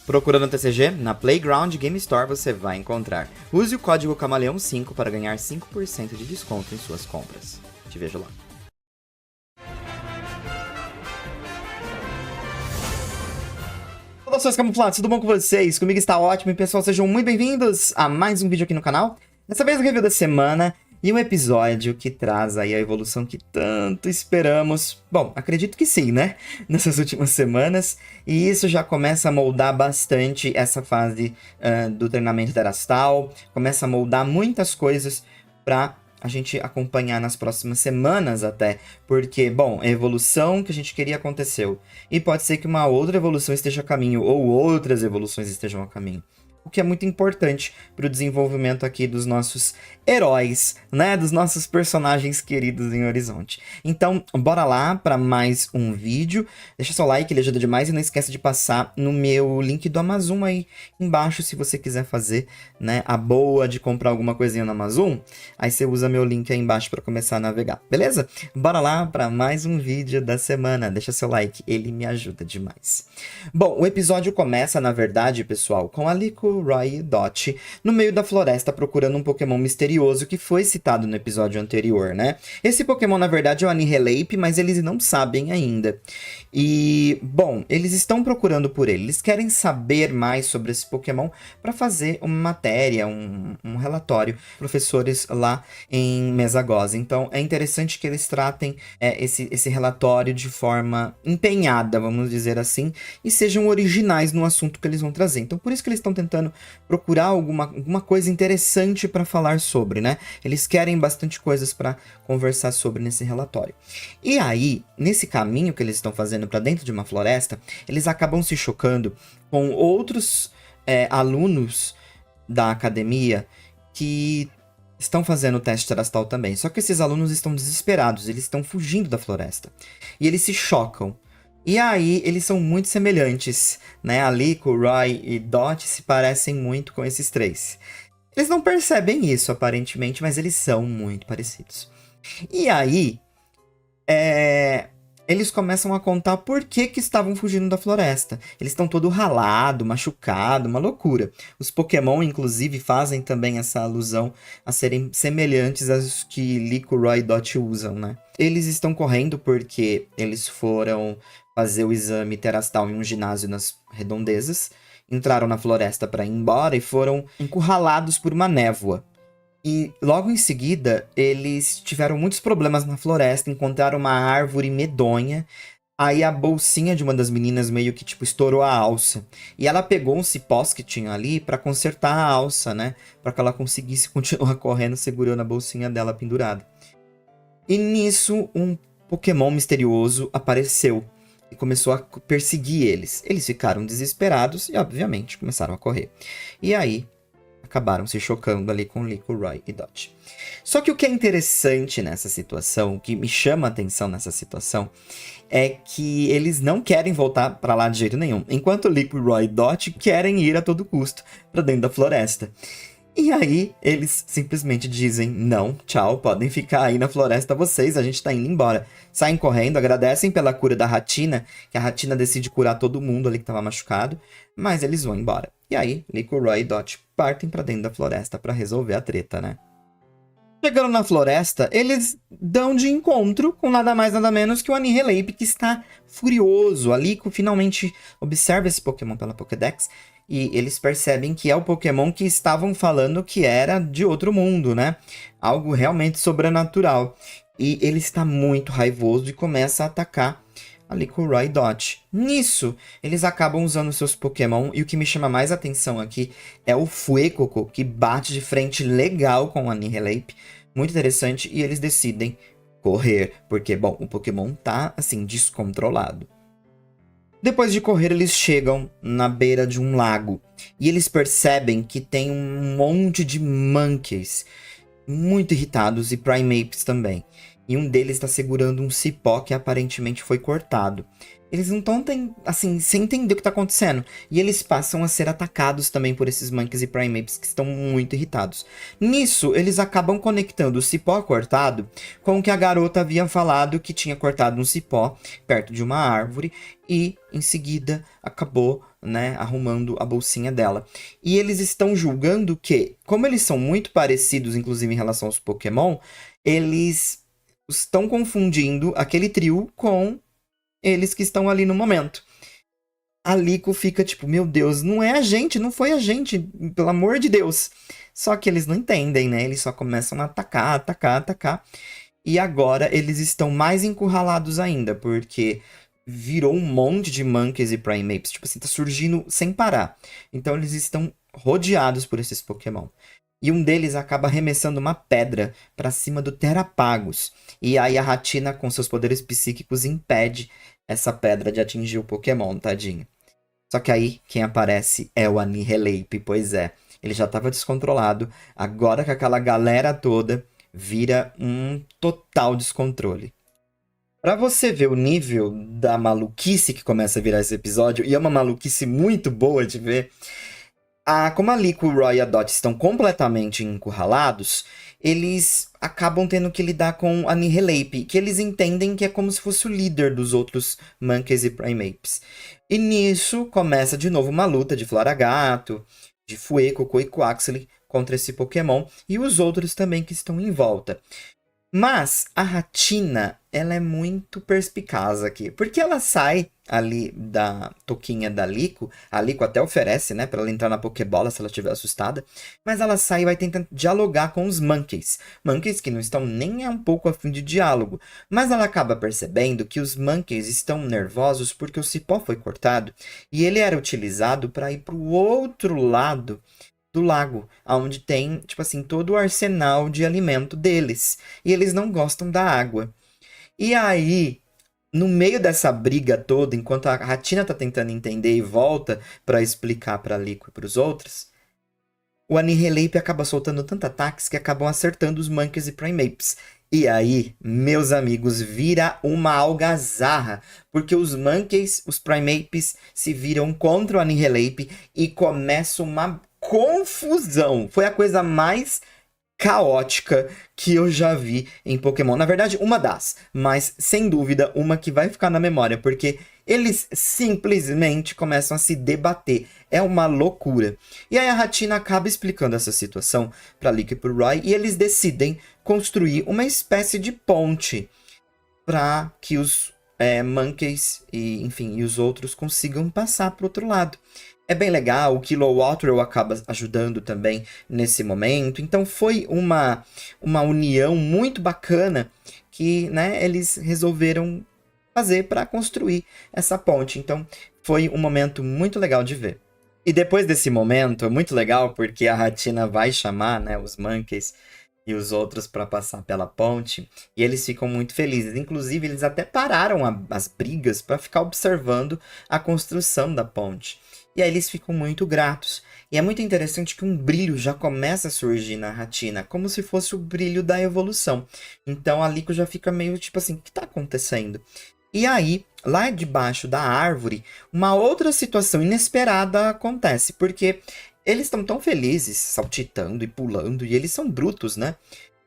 Procurando TCG? Na Playground Game Store você vai encontrar. Use o código Camaleão5 para ganhar 5% de desconto em suas compras. Te vejo lá. Olá, seus camuflados, tudo bom com vocês? Comigo está ótimo e pessoal, sejam muito bem-vindos a mais um vídeo aqui no canal. Dessa vez o review da semana e um episódio que traz aí a evolução que tanto esperamos. Bom, acredito que sim, né? Nessas últimas semanas. E isso já começa a moldar bastante essa fase do treinamento da Erastal. Começa a moldar muitas coisas para a gente acompanhar nas próximas semanas até. Porque, bom, a evolução que a gente queria aconteceu. E pode ser que uma outra evolução esteja a caminho, ou outras evoluções estejam a caminho. O que é muito importante para o desenvolvimento aqui dos nossos heróis, né? Dos nossos personagens queridos em Horizonte. Então, bora lá para mais um vídeo. Deixa seu like, ele ajuda demais. E não esqueça de passar no meu link do Amazon aí embaixo, se você quiser fazer, né, a boa de comprar alguma coisinha no Amazon. Aí você usa meu link aí embaixo para começar a navegar, beleza? Bora lá para mais um vídeo da semana. Deixa seu like, ele me ajuda demais. Bom, o episódio começa, na verdade, pessoal, com a Liko, Roy e Dot no meio da floresta procurando um Pokémon misterioso que foi citado no episódio anterior, né? Esse Pokémon, na verdade, é o Anihilate, mas eles não sabem ainda. E, bom, eles estão procurando por ele. Eles querem saber mais sobre esse Pokémon para fazer uma matéria, um relatório, professores lá em Mesagoza. Então, é interessante que eles tratem esse relatório de forma empenhada, vamos dizer assim, e sejam originais no assunto que eles vão trazer. Então, por isso que eles estão tentando procurar alguma coisa interessante para falar sobre, né? Eles querem bastante coisas para conversar sobre nesse relatório. E aí, nesse caminho que eles estão fazendo para dentro de uma floresta, eles acabam se chocando com outros alunos da academia que estão fazendo o teste Erastal também. Só que esses alunos estão desesperados, eles estão fugindo da floresta. E eles se chocam. E aí, eles são muito semelhantes, né? A Liko, Roy e Dot se parecem muito com esses três. Eles não percebem isso, aparentemente, mas eles são muito parecidos. E aí, eles começam a contar por que estavam fugindo da floresta. Eles estão todo ralado, machucado, uma loucura. Os Pokémon, inclusive, fazem também essa alusão a serem semelhantes às que Liko, Roy e Dot usam, né? Eles estão correndo porque eles foram fazer o exame Terastal em um ginásio nas redondezas, entraram na floresta para ir embora e foram encurralados por uma névoa. E logo em seguida, eles tiveram muitos problemas na floresta, encontraram uma árvore medonha. Aí a bolsinha de uma das meninas meio que tipo estourou a alça. E ela pegou um cipós que tinha ali para consertar a alça, né? Para que ela conseguisse continuar correndo segurando a bolsinha dela pendurada. E nisso, um Pokémon misterioso apareceu e começou a perseguir eles. Eles ficaram desesperados e, obviamente, começaram a correr. E aí, acabaram se chocando ali com Liko, Roy e Dot. Só que o que é interessante nessa situação, o que me chama a atenção nessa situação, é que eles não querem voltar para lá de jeito nenhum. Enquanto Liko, Roy e Dot querem ir a todo custo para dentro da floresta. E aí, eles simplesmente dizem, não, tchau, podem ficar aí na floresta vocês, a gente tá indo embora. Saem correndo, agradecem pela cura da Ratina, que a Ratina decide curar todo mundo ali que tava machucado, mas eles vão embora. E aí, Liko, Roy e Dot partem pra dentro da floresta pra resolver a treta, né? Chegando na floresta, eles dão de encontro com nada mais nada menos que o Anihilate, que está furioso. A Liko finalmente observa esse Pokémon pela Pokédex e eles percebem que é o Pokémon que estavam falando que era de outro mundo, né? Algo realmente sobrenatural. E ele está muito raivoso e começa a atacar a Liko, Roy e Dot. Nisso, eles acabam usando seus Pokémon, e o que me chama mais atenção aqui é o Fuecoco, que bate de frente legal com o Anihilate. Muito interessante, e eles decidem correr, porque, bom, o Pokémon tá, assim, descontrolado. Depois de correr, eles chegam na beira de um lago, e eles percebem que tem um monte de Monkeys, muito irritados, e Primeapes também. E um deles está segurando um cipó que aparentemente foi cortado. Eles não estão, assim, sem entender o que está acontecendo. E eles passam a ser atacados também por esses Monkeys e Primeapes que estão muito irritados. Nisso, eles acabam conectando o cipó cortado com o que a garota havia falado que tinha cortado um cipó perto de uma árvore. E, em seguida, acabou, né, arrumando a bolsinha dela. E eles estão julgando que, como eles são muito parecidos, inclusive em relação aos Pokémon, eles estão confundindo aquele trio com eles que estão ali no momento. A Liko fica tipo, meu Deus, não é a gente, não foi a gente, pelo amor de Deus. Só que eles não entendem, né? Eles só começam a atacar, atacar, atacar. E agora eles estão mais encurralados ainda, porque virou um monte de Monkeys e Primeapes. Tipo assim, tá surgindo sem parar. Então eles estão rodeados por esses Pokémon. E um deles acaba arremessando uma pedra para cima do Terapagos. E aí a Ratina, com seus poderes psíquicos, impede essa pedra de atingir o Pokémon, tadinho. Só que aí quem aparece é o Anihilate, pois é. Ele já estava descontrolado, agora que aquela galera toda vira um total descontrole. Pra você ver o nível da maluquice que começa a virar esse episódio, e é uma maluquice muito boa de ver, como a Liko, o Roy e a Dot estão completamente encurralados, eles acabam tendo que lidar com a Nihilate, que eles entendem que é como se fosse o líder dos outros Monkeys e Primeapes. E nisso começa de novo uma luta de Floragato, de Fuecoco e Quaxley contra esse Pokémon e os outros também que estão em volta. Mas a Ratina, ela é muito perspicaz aqui, porque ela sai ali da toquinha da Liko, a Liko até oferece, né, para ela entrar na Pokébola se ela estiver assustada, mas ela sai e vai tentar dialogar com os Monkeys. Monkeys que não estão nem um pouco a fim de diálogo, mas ela acaba percebendo que os Monkeys estão nervosos porque o cipó foi cortado e ele era utilizado para ir para o outro lado do lago, onde tem, tipo assim, todo o arsenal de alimento deles. E eles não gostam da água. E aí, no meio dessa briga toda, enquanto a Ratina tá tentando entender e volta para explicar pra Liko e pros outros, o Anihilate acaba soltando tantos ataques que acabam acertando os Monkeys e Primeapes. E aí, meus amigos, vira uma algazarra, porque os Monkeys, os Primeapes, se viram contra o Anihilate e começa uma confusão. Foi a coisa mais caótica que eu já vi em Pokémon. Na verdade, uma das, mas sem dúvida uma que vai ficar na memória, porque eles simplesmente começam a se debater. É uma loucura. E aí a Ratina acaba explicando essa situação para Liko e pro Roy e eles decidem construir uma espécie de ponte para que os Monkeys e, enfim, e os outros consigam passar para o outro lado. É bem legal, o Kilowattrel acaba ajudando também nesse momento. Então foi uma união muito bacana que, né, eles resolveram fazer para construir essa ponte. Então foi um momento muito legal de ver. E depois desse momento, é muito legal porque a Ratina vai chamar, né, os Monkeys e os outros para passar pela ponte, e eles ficam muito felizes. Inclusive, eles até pararam as brigas para ficar observando a construção da ponte. E aí eles ficam muito gratos. E é muito interessante que um brilho já começa a surgir na Ratina, como se fosse o brilho da evolução. Então a Liko já fica meio tipo assim, o que está acontecendo? E aí, lá debaixo da árvore, uma outra situação inesperada acontece, porque eles estão tão felizes, saltitando e pulando, e eles são brutos, né?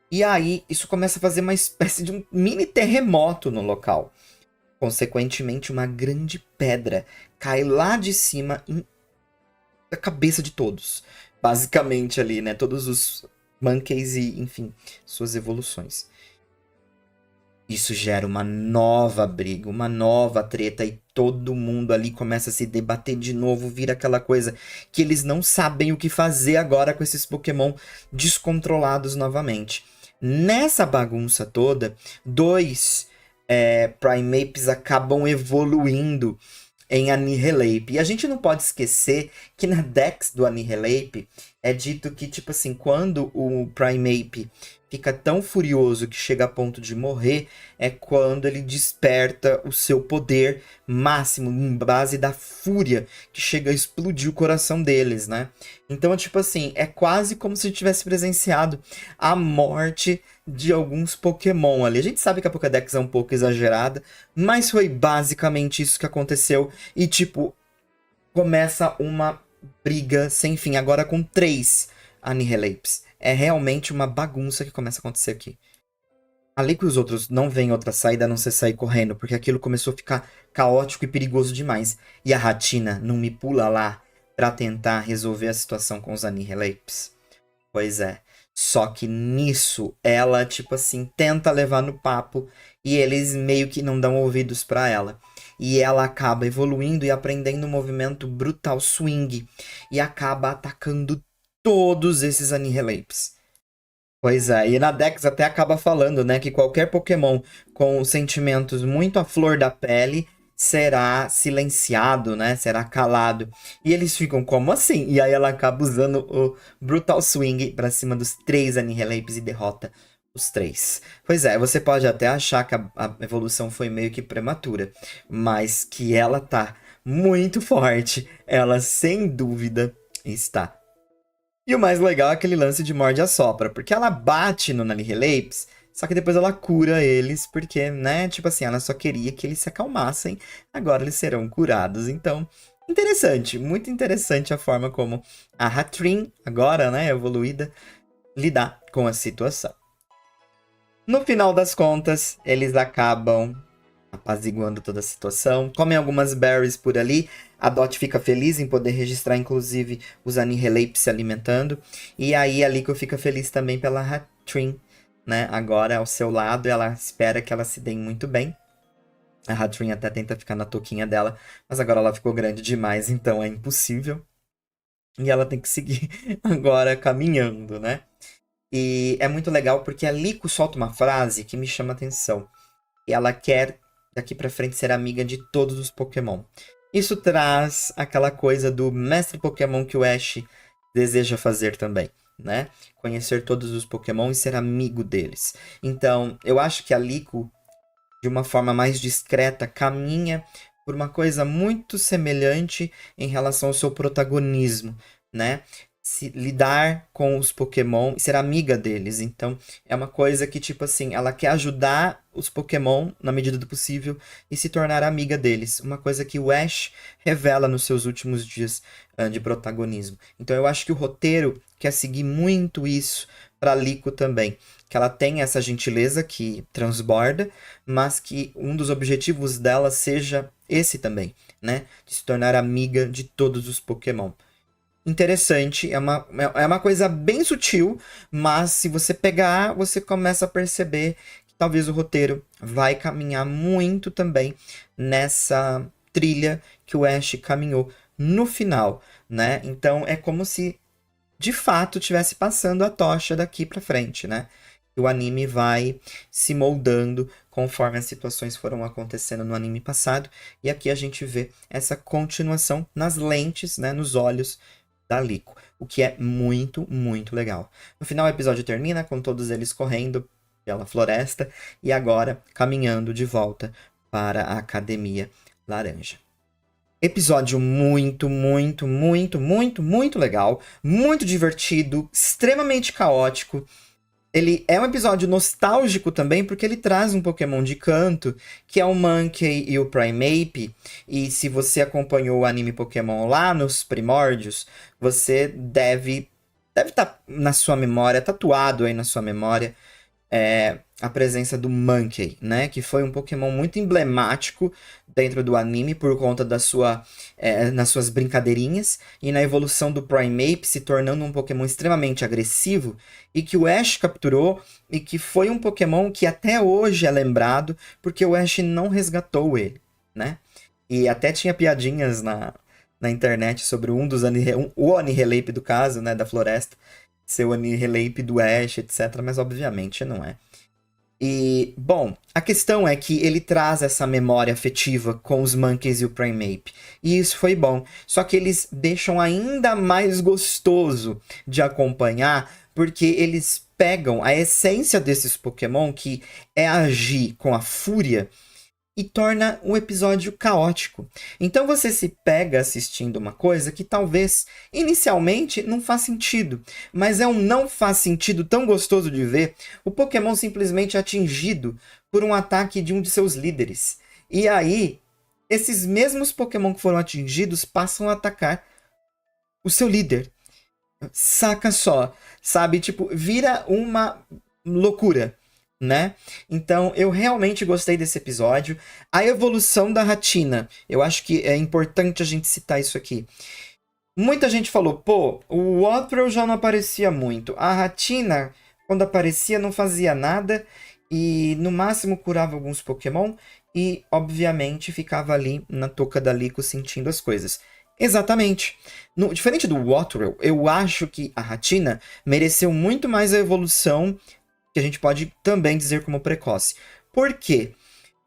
E aí, isso começa a fazer uma espécie de um mini terremoto no local. Consequentemente, uma grande pedra cai lá de cima na cabeça de todos. Basicamente ali, né? Todos os Monkeys e, enfim, suas evoluções. Isso gera uma nova briga, uma nova treta e todo mundo ali começa a se debater de novo, vira aquela coisa que eles não sabem o que fazer agora com esses Pokémon descontrolados novamente. Nessa bagunça toda, dois Primeapes acabam evoluindo em Anihilate. E a gente não pode esquecer que na Dex do Anihilate, é dito que, tipo assim, quando o Primeape fica tão furioso que chega a ponto de morrer, é quando ele desperta o seu poder máximo, em base da fúria, que chega a explodir o coração deles, né? Então, tipo assim, é quase como se tivesse presenciado a morte de alguns Pokémon ali. A gente sabe que a Pokédex é um pouco exagerada, mas foi basicamente isso que aconteceu. E, tipo, começa uma briga sem fim, agora com 3 Annihilapes. É realmente uma bagunça que começa a acontecer aqui. Ali que os outros não veem outra saída a não ser sair correndo, porque aquilo começou a ficar caótico e perigoso demais. E a Ratina não me pula lá pra tentar resolver a situação com os Annihilapes. Pois é. Só que nisso, ela, tipo assim, tenta levar no papo e eles meio que não dão ouvidos pra ela. E ela acaba evoluindo e aprendendo o movimento Brutal Swing e acaba atacando todos esses Annihilapes. Pois é, e na Dex até acaba falando, né, que qualquer Pokémon com sentimentos muito à flor da pele será silenciado, né, será calado. E eles ficam, como assim? E aí ela acaba usando o Brutal Swing pra cima dos 3 Annihilapes e derrota os 3. Pois é, você pode até achar que a evolução foi meio que prematura, mas que ela tá muito forte, ela sem dúvida está. E o mais legal é aquele lance de morde-a-sopra, porque ela bate no Annihilapes, só que depois ela cura eles, porque, né, tipo assim, ela só queria que eles se acalmassem, agora eles serão curados. Então, interessante, muito interessante a forma como a Hatrin, agora, né, evoluída, lidar com a situação. No final das contas, eles acabam apaziguando toda a situação. Comem algumas berries por ali. A Dot fica feliz em poder registrar, inclusive, os Annihilapes se alimentando. E aí, a Liko fica feliz também pela Hatrin, né? Agora ao seu lado, ela espera que ela se dê muito bem. A Hatrin até tenta ficar na touquinha dela, mas agora ela ficou grande demais, então é impossível. E ela tem que seguir agora caminhando, né? E é muito legal porque a Liko solta uma frase que me chama a atenção. E ela quer daqui pra frente ser amiga de todos os Pokémon. Isso traz aquela coisa do mestre Pokémon que o Ash deseja fazer também, né? Conhecer todos os Pokémon e ser amigo deles. Então, eu acho que a Liko, de uma forma mais discreta, caminha por uma coisa muito semelhante em relação ao seu protagonismo, né? Se lidar com os Pokémon e ser amiga deles. Então, é uma coisa que, tipo assim, ela quer ajudar os Pokémon na medida do possível e se tornar amiga deles. Uma coisa que o Ash revela nos seus últimos dias de protagonismo. Então, eu acho que o roteiro quer seguir muito isso para Liko também. Que ela tem essa gentileza que transborda, mas que um dos objetivos dela seja esse também, né? De se tornar amiga de todos os Pokémon. Interessante, é uma coisa bem sutil, mas se você pegar, você começa a perceber que talvez o roteiro vai caminhar muito também nessa trilha que o Ash caminhou no final, né? Então é como se de fato estivesse passando a tocha daqui pra frente, né? E o anime vai se moldando conforme as situações foram acontecendo no anime passado. E aqui a gente vê essa continuação nas lentes, né? Nos olhos da Liko. O que é muito, muito legal. No final, o episódio termina com todos eles correndo pela floresta e agora caminhando de volta para a Academia Laranja. Episódio muito, muito, muito, muito, muito legal, muito divertido, extremamente caótico. Ele é um episódio nostálgico também, porque ele traz um Pokémon de canto, que é o Mankey e o Primeape. E se você acompanhou o anime Pokémon lá nos primórdios, você deve estar na sua memória, tatuado aí na sua memória, a presença do Mankey, né? Que foi um Pokémon muito emblemático dentro do anime por conta nas suas brincadeirinhas e na evolução do Primeape se tornando um Pokémon extremamente agressivo e que o Ash capturou e que foi um Pokémon que até hoje é lembrado porque o Ash não resgatou ele, né? E até tinha piadinhas na internet sobre o Annihilate do caso, né? Da floresta ser o Annihilate do Ash, etc. Mas obviamente não é. E, bom, a questão é que ele traz essa memória afetiva com os Monkeys e o Primeape. E isso foi bom. Só que eles deixam ainda mais gostoso de acompanhar, porque eles pegam a essência desses Pokémon, que é agir com a fúria, e torna o episódio caótico. Então você se pega assistindo uma coisa que talvez inicialmente não faz sentido, mas é um não faz sentido tão gostoso de ver o Pokémon simplesmente atingido por um ataque de um de seus líderes. E aí, esses mesmos Pokémon que foram atingidos passam a atacar o seu líder. Saca só, sabe? Tipo, vira uma loucura, né? Então, eu realmente gostei desse episódio. A evolução da Ratina, eu acho que é importante a gente citar isso aqui. Muita gente falou, pô, o Wattrel já não aparecia muito. A Ratina, quando aparecia, não fazia nada e no máximo curava alguns Pokémon e, obviamente, ficava ali na touca da Lico sentindo as coisas. Exatamente. Diferente do Wattrel, eu acho que a Ratina mereceu muito mais a evolução que a gente pode também dizer como precoce. Por quê?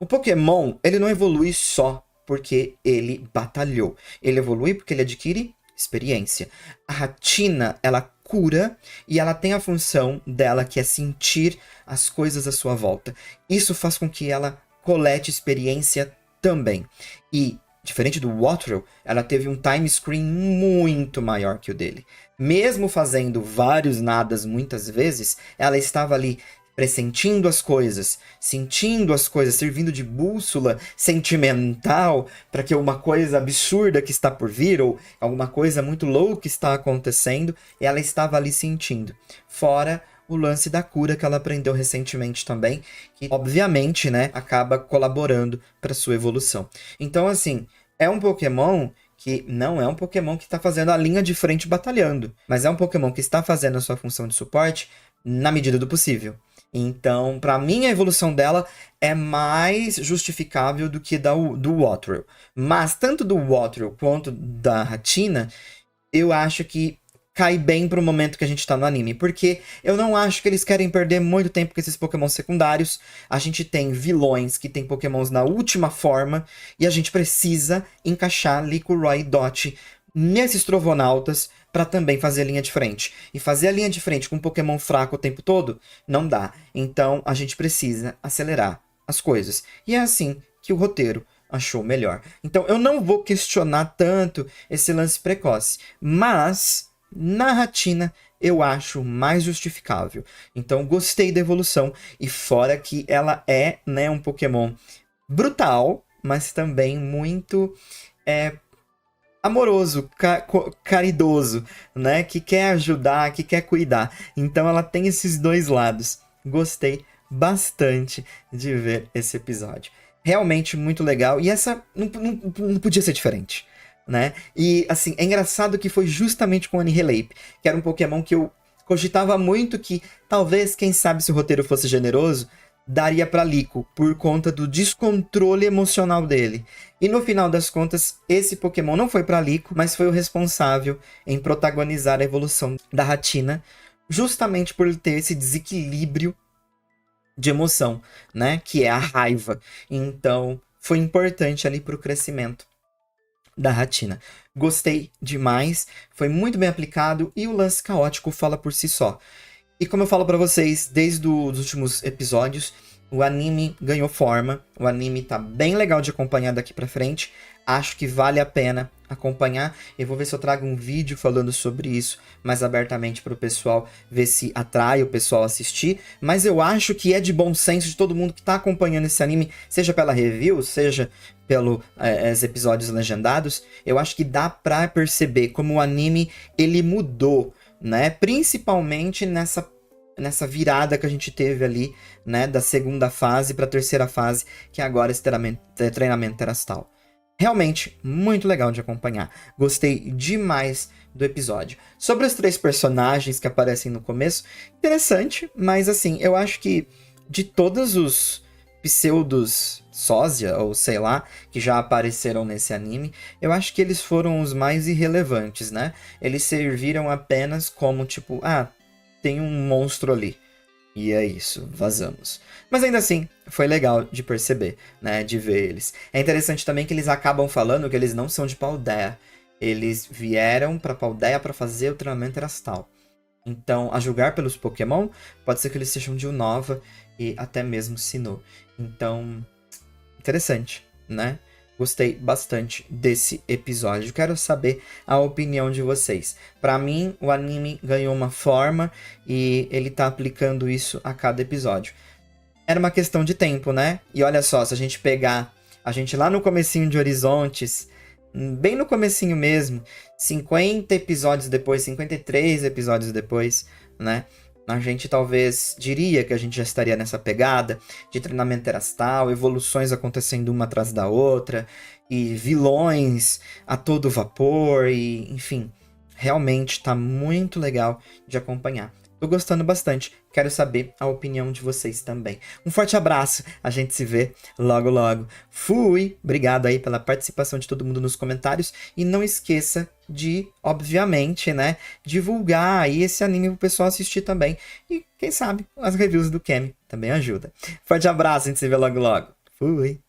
O Pokémon, ele não evolui só porque ele batalhou. Ele evolui porque ele adquire experiência. A Ratina, ela cura e ela tem a função dela que é sentir as coisas à sua volta. Isso faz com que ela colete experiência também. E, diferente do Wattrel, ela teve um time screen muito maior que o dele. Mesmo fazendo vários nadas muitas vezes, ela estava ali pressentindo as coisas, sentindo as coisas, servindo de bússola sentimental para que uma coisa absurda que está por vir ou alguma coisa muito louca está acontecendo, ela estava ali sentindo. Fora o lance da cura que ela aprendeu recentemente também, que obviamente, né, acaba colaborando para sua evolução. Então, assim, é um Pokémon que não é um Pokémon que está fazendo a linha de frente batalhando, mas é um Pokémon que está fazendo a sua função de suporte na medida do possível. Então, para mim, a evolução dela é mais justificável do que do Wattrel. Mas, tanto do Wattrel quanto da Ratina, eu acho que cai bem pro momento que a gente tá no anime. Porque eu não acho que eles querem perder muito tempo com esses Pokémon secundários. A gente tem vilões que tem Pokémons na última forma. E a gente precisa encaixar Liquoroy e Dot nesses Trovonautas para também fazer a linha de frente. E fazer a linha de frente com um Pokémon fraco o tempo todo, não dá. Então a gente precisa acelerar as coisas. E é assim que o roteiro achou melhor. Então eu não vou questionar tanto esse lance precoce. Mas, na Ratina, eu acho mais justificável. Então gostei da evolução. E fora que ela é, né, um Pokémon brutal, mas também muito amoroso, caridoso, né? Que quer ajudar, que quer cuidar. Então ela tem esses dois lados. Gostei bastante de ver esse episódio. Realmente muito legal. E essa não podia ser diferente, né? E assim, é engraçado que foi justamente com Annihilape, que era um Pokémon que eu cogitava muito que talvez, quem sabe, se o roteiro fosse generoso, daria para Lico, por conta do descontrole emocional dele. E no final das contas, esse Pokémon não foi para Lico, mas foi o responsável em protagonizar a evolução da Ratina, justamente por ter esse desequilíbrio de emoção, né? Que é a raiva. Então, foi importante ali para o crescimento da Ratina. Gostei demais, foi muito bem aplicado e o lance caótico fala por si só. E como eu falo pra vocês, desde os últimos episódios, o anime ganhou forma. O anime tá bem legal de acompanhar daqui pra frente. Acho que vale a pena acompanhar. Eu vou ver se eu trago um vídeo falando sobre isso mais abertamente pro pessoal, ver se atrai o pessoal a assistir. Mas eu acho que é de bom senso de todo mundo que tá acompanhando esse anime, seja pela review, seja pelos episódios legendados. Eu acho que dá pra perceber como o anime ele mudou, né? Principalmente nessa virada que a gente teve ali, né, da segunda fase para a terceira fase, que agora é esse treinamento terastal. Realmente muito legal de acompanhar. Gostei demais do episódio. Sobre os 3 personagens que aparecem no começo, interessante, mas assim, eu acho que de todos os pseudos sósia, ou sei lá, que já apareceram nesse anime, eu acho que eles foram os mais irrelevantes, né? Eles serviram apenas como, tipo, tem um monstro ali. E é isso, vazamos. Mas ainda assim, foi legal de perceber, né? De ver eles. É interessante também que eles acabam falando que eles não são de Paldea. Eles vieram pra Paldea pra fazer o treinamento Erastal. Então, a julgar pelos Pokémon, pode ser que eles sejam de Unova e até mesmo Sinnoh. Então, interessante, né? Gostei bastante desse episódio. Quero saber a opinião de vocês. Pra mim, o anime ganhou uma forma e ele tá aplicando isso a cada episódio. Era uma questão de tempo, né? E olha só, se a gente pegar a gente lá no comecinho de Horizontes, bem no comecinho mesmo, 50 episódios depois, 53 episódios depois, né? A gente talvez diria que a gente já estaria nessa pegada de treinamento erastal, evoluções acontecendo uma atrás da outra, e vilões a todo vapor, e enfim, realmente tá muito legal de acompanhar. Tô gostando bastante, quero saber a opinião de vocês também. Um forte abraço, a gente se vê logo logo. Fui! Obrigado aí pela participação de todo mundo nos comentários, e não esqueça de, obviamente, né, divulgar aí esse anime pro pessoal assistir também. E quem sabe as reviews do Kemi também ajuda. Forte abraço, a gente se vê logo logo. Fui!